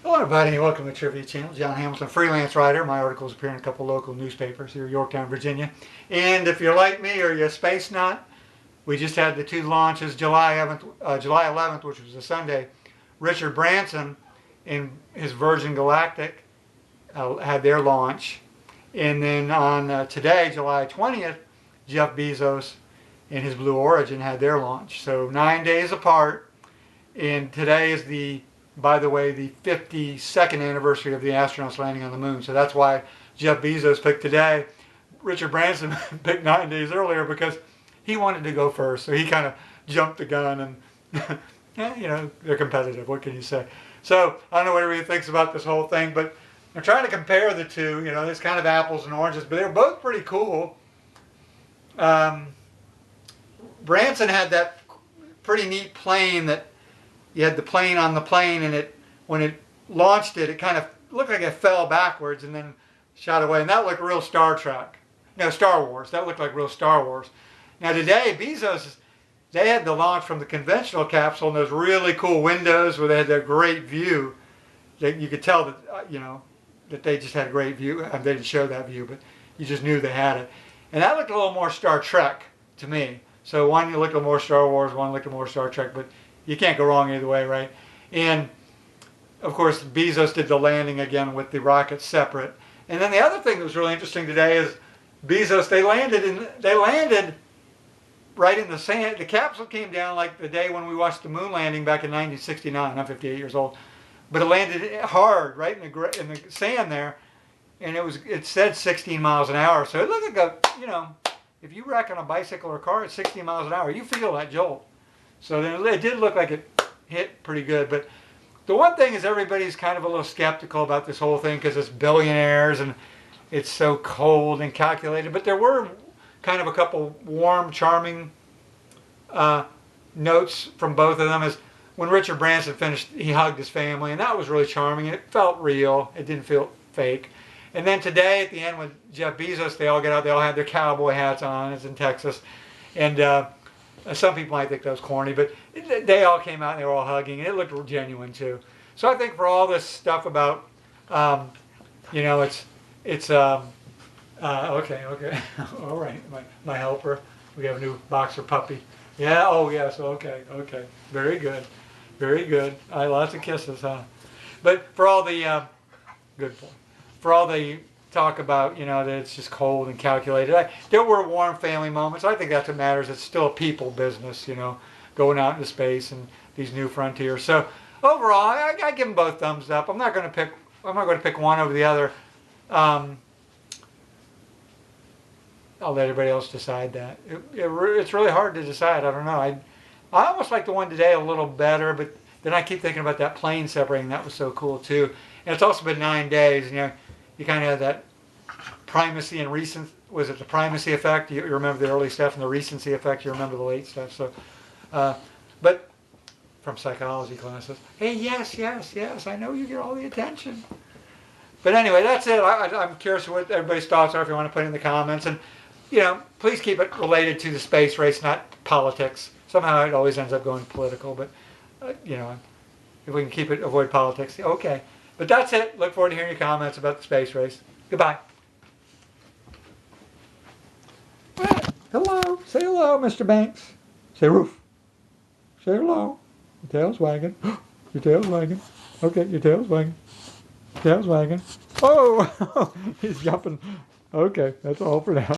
Hello everybody, welcome to the Trivia Channel. John Hamilton, freelance writer. My articles appear in a couple local newspapers here in Yorktown, Virginia. And if you're like me or you're a space nut, we just had the two launches, July 11th, which was a Sunday. Richard Branson and his Virgin Galactic had their launch. And then on today, July 20th, Jeff Bezos and his Blue Origin had their launch. So 9 days apart. And today is by the way, the 52nd anniversary of the astronauts landing on the moon. So that's why Jeff Bezos picked today. Richard Branson picked 9 days earlier because he wanted to go first. So he kind of jumped the gun and, you know, they're competitive. What can you say? So I don't know what everybody thinks about this whole thing, but I'm trying to compare the two. You know, there's kind of apples and oranges, but they're both pretty cool. Branson had that pretty neat plane that you had the plane on the plane, and when it launched it kind of looked like it fell backwards and then shot away. And that looked real Star Trek. No, Star Wars. That looked like real Star Wars. Now today, Bezos, they had the launch from the conventional capsule and those really cool windows where they had that great view. You could tell that, you know, that they just had a great view. They didn't show that view, but you just knew they had it. And that looked a little more Star Trek to me. So one looked a little more Star Wars, one looked a little more Star Trek, but you can't go wrong either way, right? And of course, Bezos did the landing again with the rockets separate. And then the other thing that was really interesting today is Bezos, they landed right in the sand. The capsule came down like the day when we watched the moon landing back in 1969. I'm 58 years old. But it landed hard right in the sand there. And it said 16 miles an hour. So it looked like you know, if you wreck on a bicycle or car at 16 miles an hour, you feel that jolt. So then it did look like it hit pretty good. But the one thing is everybody's kind of a little skeptical about this whole thing because it's billionaires and it's so cold and calculated. But there were kind of a couple warm, charming notes from both of them. Is when Richard Branson finished, he hugged his family, and that was really charming. It felt real. It didn't feel fake. And then today at the end with Jeff Bezos, they all get out. They all had their cowboy hats on. It's in Texas. And some people might think that was corny, but they all came out and they were all hugging, and it looked genuine too. So I think for all this stuff about, you know, it's okay, all right, my helper. We have a new boxer puppy. Yeah, oh yes, okay, very good. Lots of kisses, huh? But for all the good boy, for all the talk about, you know, that it's just cold and calculated. There were warm family moments. I think that's what matters. It's still a people business, you know, going out into space and these new frontiers. So overall, I give them both thumbs up. I'm not going to pick one over the other. I'll let everybody else decide that. It's really hard to decide. I don't know. I almost like the one today a little better, but then I keep thinking about that plane separating. That was so cool too. And it's also been 9 days. You know, you kind of had that primacy and recent. Was it the primacy effect? You remember the early stuff, and the recency effect. You remember the late stuff. So, but from psychology classes. Hey, yes. I know you get all the attention. But anyway, that's it. I'm curious what everybody's thoughts are. If you want to put in the comments, and you know, please keep it related to the space race, not politics. Somehow it always ends up going political, but you know, if we can avoid politics, okay. But that's it. Look forward to hearing your comments about the space race. Goodbye. Hello. Say hello, Mr. Banks. Say roof. Say hello. Your tail's wagging. Your tail's wagging. Okay, your tail's wagging. Tail's wagging. Oh, he's jumping. Okay, that's all for now.